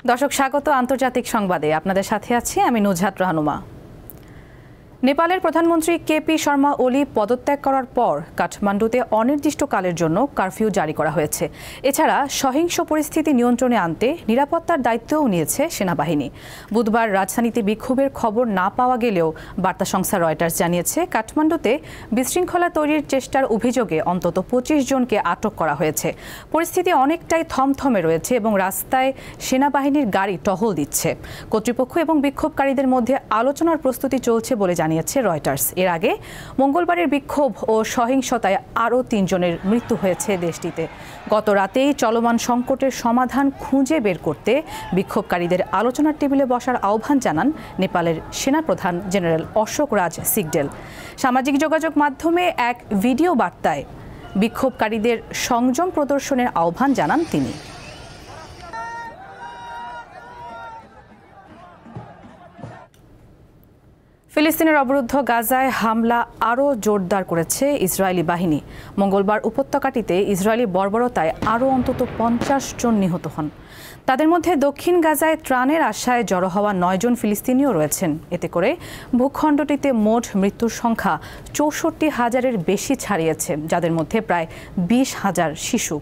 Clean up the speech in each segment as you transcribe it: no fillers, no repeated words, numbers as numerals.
দর্শক স্বাগত আন্তর্জাতিক সংবাদে আপনাদের সাথে আছি আমি নুজহাত রাহনুমা। নেপালের প্রধানমন্ত্রী কেপি শর্মা ওলি পদত্যাগ করার পর কাঠমান্ডুতে অনির্দিষ্টকালের জন্য কারফিউ জারি করা হয়েছে। এছাড়া সহিংস পরিস্থিতি নিয়ন্ত্রণে আনতে নিরাপত্তার দায়িত্বও নিয়েছে সেনাবাহিনী। বুধবার রাজধানীতে বিক্ষোভের খবর না পাওয়া গেলেও বার্তা সংস্থা রয়টার্স জানিয়েছে কাঠমান্ডুতে বিশৃঙ্খলা তৈরির চেষ্টার অভিযোগে অন্তত ২৫ জনকে আটক করা হয়েছে। পরিস্থিতি অনেকটাই থমথমে রয়েছে এবং রাস্তায় সেনাবাহিনীর গাড়ি টহল দিচ্ছে। কর্তৃপক্ষ এবং বিক্ষোভকারীদের মধ্যে আলোচনার প্রস্তুতি চলছে বলে জানিয়েছে রয়টার্স। এর আগে মঙ্গলবারের বিক্ষোভ ও সহিংসতায় আরও ৩ জনের মৃত্যু হয়েছে দেশটিতে। গত রাতেই চলমান সংকটের সমাধান খুঁজে বের করতে বিক্ষোভকারীদের আলোচনার টেবিলে বসার আহ্বান জানান নেপালের সেনাপ্রধান জেনারেল অশোক রাজ সিগডেল। সামাজিক যোগাযোগ মাধ্যমে এক ভিডিও বার্তায় বিক্ষোভকারীদের সংযম প্রদর্শনের আহ্বান জানান তিনি। ফিলিস্তিনের অবরুদ্ধ গাজায় হামলা আরও জোরদার করেছে ইসরায়েলি বাহিনী। মঙ্গলবার উপত্যকাটিতে ইসরায়েলি বর্বরতায় আরও অন্তত ৫০ জন নিহত হন। তাদের মধ্যে দক্ষিণ গাজায় ত্রাণের আশায় জড়ো হওয়া ৯ জন ফিলিস্তিনিও রয়েছেন। এতে করে ভূখণ্ডটিতে মোট মৃত্যুর সংখ্যা ৬৪,০০০-এর বেশি ছাড়িয়েছে, যাদের মধ্যে প্রায় ২০,০০০ শিশু।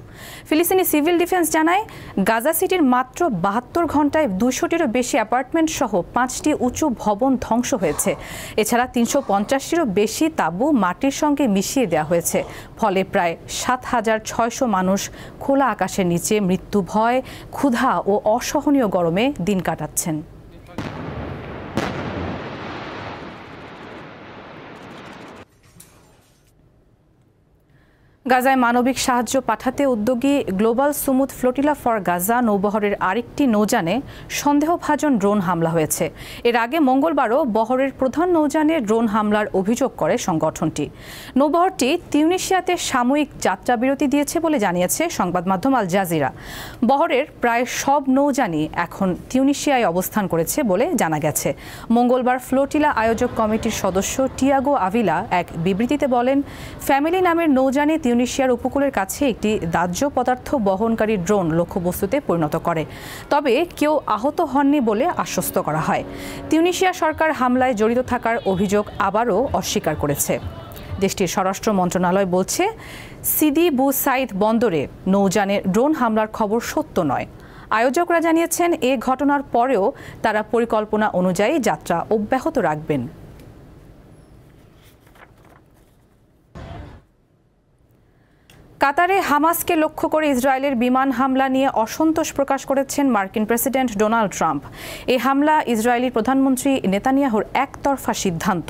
ফিলিস্তিনি সিভিল ডিফেন্স জানায় গাজা সিটির মাত্র ৭২ ঘন্টায় ২০০টিরও বেশি অ্যাপার্টমেন্ট সহ ৫টি উঁচু ভবন ধ্বংস হয়েছে। এছাড়া ৩৫০টিরও বেশি তাঁবু মাটির সঙ্গে মিশিয়ে দেওয়া হয়েছে। ফলে প্রায় ৭,৬০০ মানুষ খোলা আকাশের নিচে মৃত্যু ভয়, ক্ষুধা ও অসহনীয় গরমে দিন কাটাচ্ছেন। গাজায় মানবিক সাহায্য পাঠাতে উদ্যোগী Global Sumud Flotilla for Gaza নৌবহরের আরেকটি নৌযানে সন্দেহভাজন ড্রোন হামলা হয়েছে। এর আগে মঙ্গলবারও বহরের প্রধান নৌযানে ড্রোন হামলার অভিযোগ করে সংগঠনটি। নৌবহরটি তিউনিসিয়াতে সাময়িক যাত্রাবিরতি দিয়েছে বলে জানিয়েছে সংবাদ মাধ্যম আল জাজিরা। বহরের প্রায় সব নৌযানই এখন তিউনিসিয়ায় অবস্থান করেছে বলে জানা গেছে। মঙ্গলবার ফ্লোটিলা আয়োজক কমিটির সদস্য টিয়াগো আভিলা এক বিবৃতিতে বলেন, ফ্যামিলি নামের নৌযানে তিউনিসিয়ার উপকূলের কাছে একটি দাহ্য পদার্থ বহনকারী ড্রোন লক্ষ্যবস্তুতে পরিণত করে। তবে কেউ আহত হননি বলে আশ্বস্ত করা হয়। তিউনিসিয়া সরকার হামলায় জড়িত থাকার অভিযোগ আবারও অস্বীকার করেছে। দেশটির স্বরাষ্ট্র মন্ত্রণালয় বলছে, সিদি বু সাইদ বন্দরে নৌযানে ড্রোন হামলার খবর সত্য নয়। আয়োজকরা জানিয়েছেন এ ঘটনার পরেও তারা পরিকল্পনা অনুযায়ী যাত্রা অব্যাহত রাখবেন। কাতারে হামাসকে লক্ষ্য করে ইসরায়েলের বিমান হামলা নিয়ে অসন্তোষ প্রকাশ করেছেন মার্কিন প্রেসিডেন্ট ডোনাল্ড ট্রাম্প। এই হামলা ইসরায়েলি প্রধানমন্ত্রী নেতানিয়াহুর একতরফা সিদ্ধান্ত,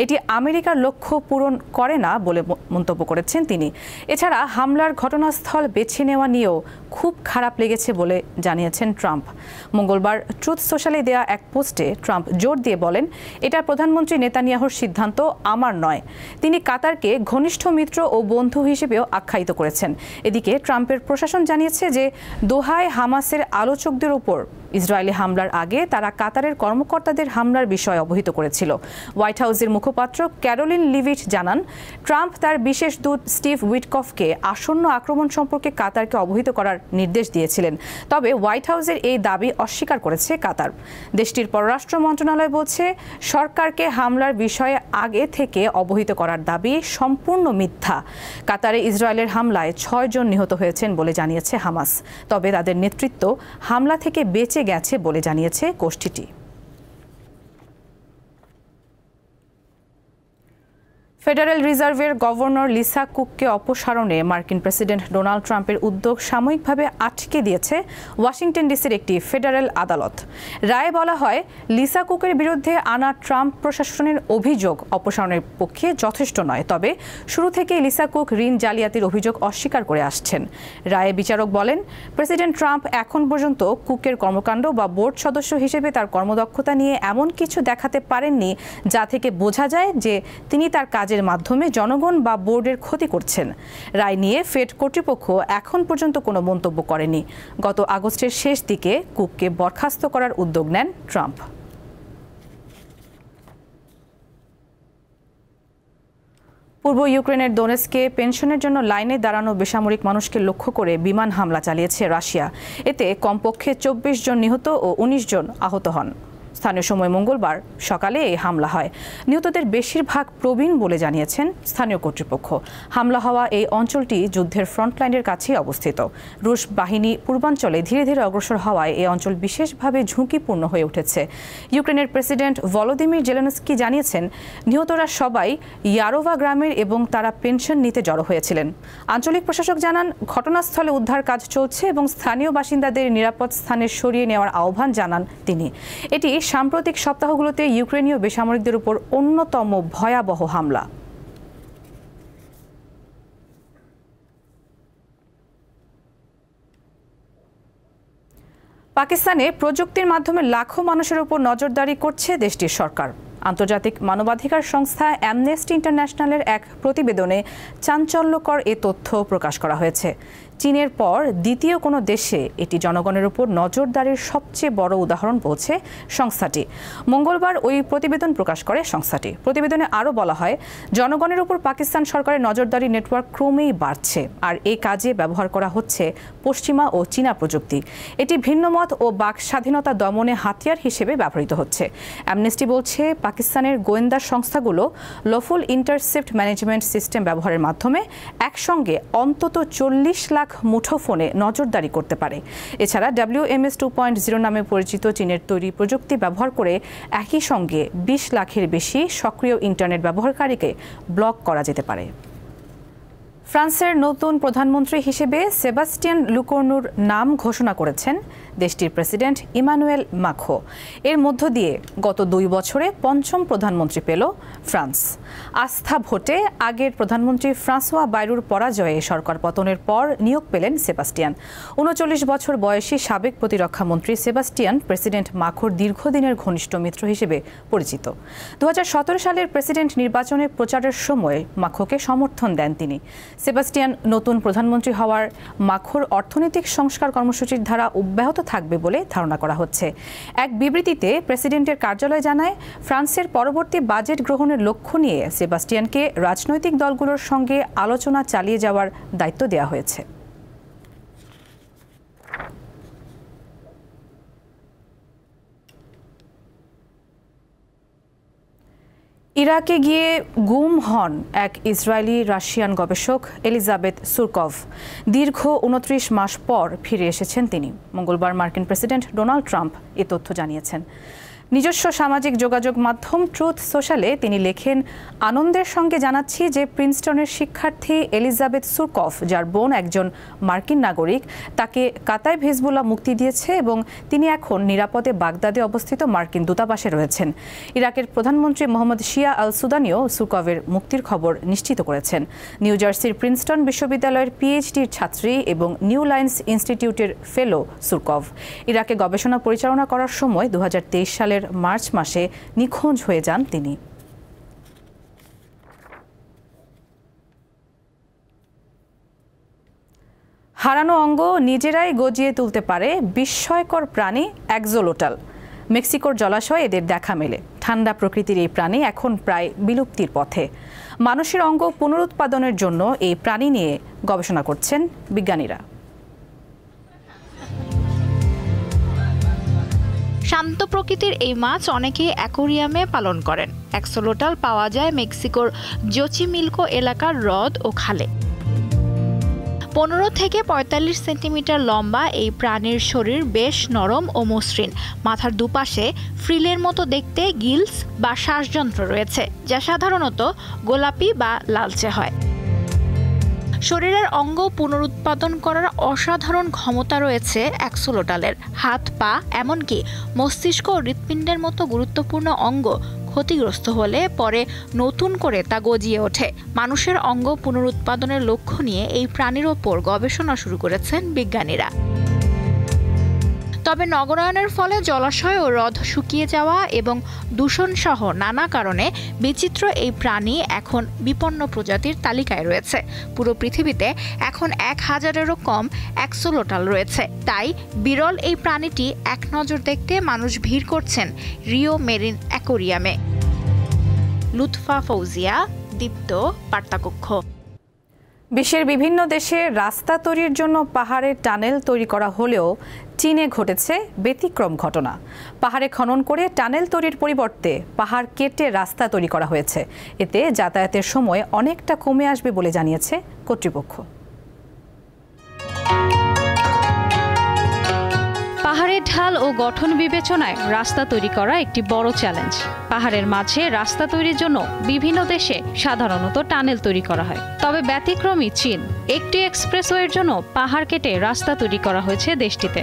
এটি আমেরিকার লক্ষ্য পূরণ করে না বলে মন্তব্য করেছেন তিনি। এছাড়া হামলার ঘটনাস্থল বেছে নেওয়া নিয়েও খুব খারাপ লেগেছে বলে জানিয়েছেন ট্রাম্প। মঙ্গলবার ট্রুথ সোশ্যালে দেয়া এক পোস্টে ট্রাম্প জোর দিয়ে বলেন, এটা প্রধানমন্ত্রী নেতানিয়াহুর সিদ্ধান্ত, আমার নয়। তিনি কাতারকে ঘনিষ্ঠ মিত্র ও বন্ধু হিসেবেও আখ্যায়িত করেছেন। এদিকে ট্রাম্পের প্রশাসন জানিয়েছে যে দোহায় হামাসের আলোচকদের উপর ইসরায়েলি হামলার আগে তারা কাতারের কর্মকর্তাদের হামলার বিষয়ে অবহিত করেছিল। হোয়াইট হাউসের মুখপাত্র ক্যারোলিন লিভিট জানান, ট্রাম্প তার বিশেষ দূত স্টিভ উইটকফকে আসন্ন আক্রমণ সম্পর্কে কাতারকে অবহিত করার নির্দেশ দিয়েছিলেন। তবে হোয়াইট হাউসের এই দাবি অস্বীকার করেছে কাতার। দেশটির পররাষ্ট্র মন্ত্রণালয় বলছে, সরকারকে হামলার বিষয়ে আগে থেকে অবহিত করার দাবি সম্পূর্ণ মিথ্যা। কাতারে ইসরায়েলের হামলায় ৬ জন নিহত হয়েছেন বলে জানিয়েছে হামাস। তবে তাদের নেতৃত্ব হামলা থেকে বেঁচে গেছে বলে জানিয়েছে গোষ্ঠীটি। ফেডারেল রিজার্ভের গভর্নর লিসা কুককে অপসারণে মার্কিন প্রেসিডেন্ট ডোনাল্ড ট্রাম্পের উদ্যোগ সাময়িকভাবে আটকে দিয়েছে ওয়াশিংটন ডিসির একটি ফেডারেল আদালত। রায়ে বলা হয়, লিসা কুকের বিরুদ্ধে আনা ট্রাম্প প্রশাসনের অভিযোগ অপসারণের পক্ষে যথেষ্ট নয়। তবে শুরু থেকে লিসা কুক ঋণ জালিয়াতির অভিযোগ অস্বীকার করে আসছেন। রায়ে বিচারক বলেন, প্রেসিডেন্ট ট্রাম্প এখন পর্যন্ত কুকের কর্মকাণ্ড বা বোর্ড সদস্য হিসেবে তার কর্মদক্ষতা নিয়ে এমন কিছু দেখাতে পারেননি যা থেকে বোঝা যায় যে তিনি তার কাজের মাধ্যমে জনগণ বা বোর্ডের ক্ষতি করছেন। রায় নিয়ে ফেড কর্তৃপক্ষ এখন পর্যন্ত কোনো মন্তব্য করেনি। গত আগস্টের শেষ দিকে কুককে বরখাস্ত করার উদ্যোগ নেন ট্রাম্প। পূর্ব ইউক্রেনের দোনেৎস্কে পেনশনের জন্য লাইনে দাঁড়ানো বেসামরিক মানুষকে লক্ষ্য করে বিমান হামলা চালিয়েছে রাশিয়া। এতে কমপক্ষে ২৪ জন নিহত ও ১৯ জন আহত হন। স্থানীয় সময় মঙ্গলবার সকালে এই হামলা হয়। নিহতদের বেশিরভাগ প্রবীণ বলে জানিয়েছেন স্থানীয় কর্তৃপক্ষ। হামলা হওয়া এই অঞ্চলটি যুদ্ধের ফ্রন্টলাইনের কাছেই অবস্থিত। রুশ বাহিনী পূর্বাঞ্চলে ধীরে ধীরে অগ্রসর হওয়ায় এই অঞ্চল বিশেষভাবে ঝুঁকিপূর্ণ হয়ে উঠেছে। ইউক্রেনের প্রেসিডেন্ট ভলোদিমির জেলেনস্কি জানিয়েছেন, নিহতরা সবাই ইয়ারোভা গ্রামের এবং তারা পেনশন নিতে জড়ো হয়েছিলেন। আঞ্চলিক প্রশাসক জানান, ঘটনাস্থলে উদ্ধার কাজ চলছে এবং স্থানীয় বাসিন্দাদের নিরাপদ স্থানে সরিয়ে নেওয়ার আহ্বান জানান তিনি। এটি সাম্প্রতিক সপ্তাহগুলোতে ইউক্রেনীয় বেসামরিকদের উপর অন্যতম ভয়াবহ হামলা। পাকিস্তানে প্রযুক্তির মাধ্যমে লাখো মানুষের উপর নজরদারি করছে দেশটির সরকার। আন্তর্জাতিক মানবাধিকার সংস্থা অ্যামনেস্টি ইন্টারন্যাশনালের এক প্রতিবেদনে চাঞ্চল্যকর এ তথ্য প্রকাশ করা হয়েছে। চীনের পর দ্বিতীয় কোনো দেশে এটি জনগণের উপর নজরদারির সবচেয়ে বড় উদাহরণ বলছে সংস্থাটি। মঙ্গলবার ওই প্রতিবেদন প্রকাশ করে সংস্থাটি। প্রতিবেদনে আরও বলা হয়, জনগণের উপর পাকিস্তান সরকারের নজরদারি নেটওয়ার্ক ক্রমেই বাড়ছে, আর এই কাজে ব্যবহার করা হচ্ছে পশ্চিমা ও চীনা প্রযুক্তি। এটি ভিন্নমত ও বাক স্বাধীনতা দমনে হাতিয়ার হিসেবে ব্যবহৃত হচ্ছে। অ্যামনেস্টি বলছে, পাকিস্তানের গোয়েন্দা সংস্থাগুলো লফুল ইন্টারসেপ্ট ম্যানেজমেন্ট সিস্টেম ব্যবহারের মাধ্যমে একসঙ্গে অন্তত ৪০ লাখ মুঠোফোনে নজরদারি করতে পারে। এছাড়া WMS 2.0 নামে পরিচিত চীনের তৈরি প্রযুক্তি ব্যবহার করে একই সঙ্গে ২০ লাখের বেশি সক্রিয় ইন্টারনেট ব্যবহারকারীকে ব্লক করা যেতে পারে। ফ্রান্সের নতুন প্রধানমন্ত্রী হিসেবে সেবাস্টিয়ান লুকোর্নুর নাম ঘোষণা করেছেন দেশটির প্রেসিডেন্ট ইমানুয়েল মাখো। এর মধ্য দিয়ে গত ২ বছরে পঞ্চম প্রধানমন্ত্রী পেল ফ্রান্স। আস্থা ভোটে আগের প্রধানমন্ত্রী ফ্রাঁসোয়া বাইরুর পরাজয়ে সরকার পতনের পর নিয়োগ পেলেন সেবাস্টিয়ান। ৩৯ বছর বয়সী সাবেক প্রতিরক্ষামন্ত্রী সেবাস্টিয়ান প্রেসিডেন্ট মাখোর দীর্ঘদিনের ঘনিষ্ঠ মিত্র হিসেবে পরিচিত। ২০১৭ সালের প্রেসিডেন্ট নির্বাচনে প্রচারের সময় মাখোকে সমর্থন দেন তিনি। সেবাস্টিয়ান নতুন প্রধানমন্ত্রী হওয়ার মাখোর অর্থনৈতিক সংস্কার কর্মসূচির ধারা অব্যাহত থাকবে বলে ধারণা করা হচ্ছে। এক বিবৃতিতে প্রেসিডেন্টের কার্যালয় জানায়, ফ্রান্সের পরবর্তী বাজেট গ্রহণের লক্ষ্য নিয়ে সেবাস্টিয়ানকে রাজনৈতিক দলগুলোর সঙ্গে আলোচনা চালিয়ে যাওয়ার দায়িত্ব দেওয়া হয়েছে। ইরাকে গিয়ে গুম হন এক ইসরায়েলি রাশিয়ান গবেষক এলিজাবেথ সুরকভ। দীর্ঘ ২৯ মাস পর ফিরে এসেছেন তিনি। মঙ্গলবার মার্কিন প্রেসিডেন্ট ডোনাল্ড ট্রাম্প এ তথ্য জানিয়েছেন। নিজস্ব সামাজিক যোগাযোগ মাধ্যম ট্রুথ সোশ্যালে তিনি লেখেন, আনন্দের সঙ্গে জানাচ্ছি যে প্রিন্সটনের শিক্ষার্থী এলিজাবেথ সুরকভ, যার বোন একজন মার্কিন নাগরিক, তাকে কাতাইব হিজবুল্লাহ মুক্তি দিয়েছে এবং তিনি এখন নিরাপদে বাগদাদে অবস্থিত মার্কিন দূতাবাসে রয়েছেন। ইরাকের প্রধানমন্ত্রী মোহাম্মদ শিয়া আল সুদানিও সুরকভের মুক্তির খবর নিশ্চিত করেছেন। নিউ জার্সির প্রিন্সটন বিশ্ববিদ্যালয়ের পিএইচডির ছাত্রী এবং নিউ লাইন্স ইনস্টিটিউটের ফেলো সুরকভ ইরাকে গবেষণা পরিচালনা করার সময় ২০২৩ সালের মার্চ মাসে নিখোঁজ হয়ে যান তিনি। হারানো অঙ্গ নিজেরাই গজিয়ে তুলতে পারে বিস্ময়কর প্রাণী অ্যাক্সোলোটাল। মেক্সিকোর জলাশয়ে এদের দেখা মেলে। ঠান্ডা প্রকৃতির এই প্রাণী এখন প্রায় বিলুপ্তির পথে। মানুষের অঙ্গ পুনরুৎপাদনের জন্য এই প্রাণী নিয়ে গবেষণা করছেন বিজ্ঞানীরা। শান্ত প্রকৃতির এই মাছ অনেকে অ্যাকোরিয়ামে পালন করেন। অ্যাক্সোলোটাল পাওয়া যায় মেক্সিকোর জোচিমিলকো এলাকার হ্রদ ও খালে। ১৫ থেকে ৪৫ সেন্টিমিটার লম্বা এই প্রাণীর শরীর বেশ নরম ও মসৃণ। মাথার দুপাশে ফ্রিলের মতো দেখতে গিলস বা শ্বাসযন্ত্র রয়েছে, যা সাধারণত গোলাপি বা লালচে হয়। শরীরের অঙ্গ পুনরুৎপাদন করার অসাধারণ ক্ষমতা রয়েছে অ্যাক্সোলোটালের। হাত, পা, এমনকি মস্তিষ্ক ও হৃৎপিণ্ডের মতো গুরুত্বপূর্ণ অঙ্গ ক্ষতিগ্রস্ত হলে পরে নতুন করে তা গজিয়ে ওঠে। মানুষের অঙ্গ পুনরুৎপাদনের লক্ষ্য নিয়ে এই প্রাণীর ওপর গবেষণা শুরু করেছেন বিজ্ঞানীরা। তবে নগরায়নের ফলে জলাশয় ও হ্রদ শুকিয়ে যাওয়া এবং দূষণ সহ নানা কারণে বিচিত্র এই প্রাণী এখন বিপন্ন প্রজাতির তালিকায় রয়েছে। পুরো পৃথিবীতে এখন ১,০০০-এরও কম অ্যাক্সোলোটাল রয়েছে। তাই বিরল এই প্রাণীটি এক নজর দেখতে মানুষ ভিড় করছেন রিও মেরিন অ্যাকোরিয়ামে। লুৎফা ফৌজিয়া, দীপ্ত বার্তাকক্ষ। বিশ্বের বিভিন্ন দেশে রাস্তা তৈরির জন্য পাহাড়ে টানেল তৈরি করা হলেও চীনে ঘটেছে ব্যতিক্রম ঘটনা। পাহাড়ে খনন করে টানেল তৈরির পরিবর্তে পাহাড় কেটে রাস্তা তৈরি করা হয়েছে। এতে যাতায়াতের সময় অনেকটা কমে আসবে বলে জানিয়েছে কর্তৃপক্ষ। পাহাড়ের ঢাল ও গঠন বিবেচনায় রাস্তা তৈরি করা একটি বড় চ্যালেঞ্জ। পাহাড়ের মাঝে রাস্তা তৈরির জন্য বিভিন্ন দেশে সাধারণত টানেল তৈরি করা হয়, তবে ব্যতিক্রমী চীন। একটি এক্সপ্রেসওয়ের জন্য পাহাড় কেটে রাস্তা তৈরি করা হয়েছে দেশটিতে।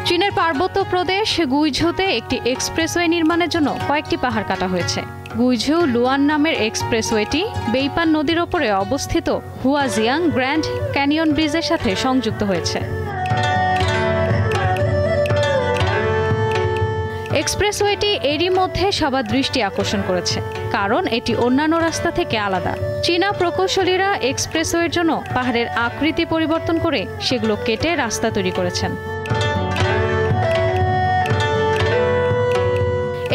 চীনের পার্বত্য প্রদেশ গুইঝুতে একটি এক্সপ্রেসওয়ে নির্মাণের জন্য কয়েকটি পাহাড় কাটা হয়েছে। গুইঝু লুয়ান নামের এক্সপ্রেসওয়েটি বেইপান নদীর ওপরে অবস্থিত হুয়াজিয়াং গ্র্যান্ড ক্যানিয়ন ব্রিজের সাথে সংযুক্ত হয়েছে। এক্সপ্রেসওয়েটি এরই মধ্যে সবার দৃষ্টি আকর্ষণ করেছে, কারণ এটি অন্যান্য রাস্তা থেকে আলাদা। চীনা প্রকৌশলীরা এক্সপ্রেসওয়ের জন্য পাহাড়ের আকৃতি পরিবর্তন করে সেগুলো কেটে রাস্তা তৈরি করেছেন।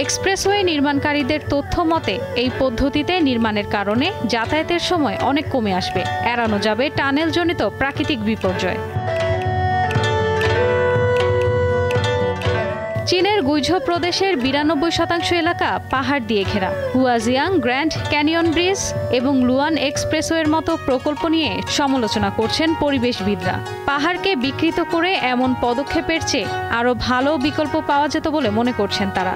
এক্সপ্রেসওয়ে নির্মাণকারীদের তথ্য মতে এই পদ্ধতিতে নির্মাণের কারণে যাতায়াতের সময় অনেক কমে আসবে, এড়ানো যাবে টানেলজনিত প্রাকৃতিক বিপর্যয়। চীনের গুইঝো প্রদেশের 92% এলাকা পাহাড় দিয়ে ঘেরা। হুয়াজিয়াং গ্র্যান্ড ক্যানিয়ন ব্রিজ এবং লুয়ান এক্সপ্রেসওয়ের মতো প্রকল্প নিয়ে সমালোচনা করছেন পরিবেশবিদরা। পাহাড়কে বিকৃত করে এমন পদক্ষেপের চেয়ে আরও ভালো বিকল্প পাওয়া যেত বলে মনে করছেন তারা।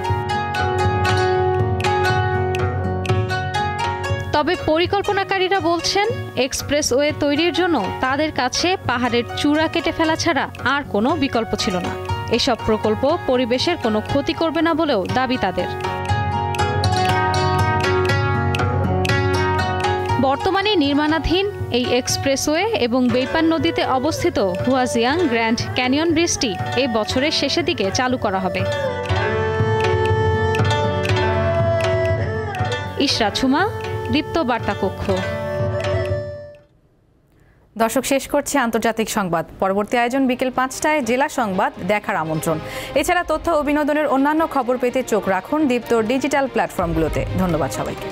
তবে পরিকল্পনাকারীরা বলছেন, এক্সপ্রেসওয়ে তৈরির জন্য তাদের কাছে পাহাড়ের চূড়া কেটে ফেলা ছাড়া আর কোনো বিকল্প ছিল না। এসব প্রকল্প পরিবেশের কোনো ক্ষতি করবে না বলেও দাবি তাদের। বর্তমানে নির্মাণাধীন এই এক্সপ্রেসওয়ে এবং বেইপান নদীতে অবস্থিত হুয়াজিয়াং গ্র্যান্ড ক্যানিয়ন ব্রিজটি এই বছরের শেষের দিকে চালু করা হবে। ইশরা ছুমা, দীপ্ত বার্তাকক্ষ। দর্শক, শেষ করছে আন্তর্জাতিক সংবাদ। পরবর্তী আয়োজন বিকেল 5টায় জেলা সংবাদ দেখার আমন্ত্রণ। এছাড়া তথ্য ও বিনোদনের অন্যান্য খবর পেতে চোখ রাখুন দীপ্তর ডিজিটাল প্ল্যাটফর্মগুলোতে। ধন্যবাদ সবাইকে।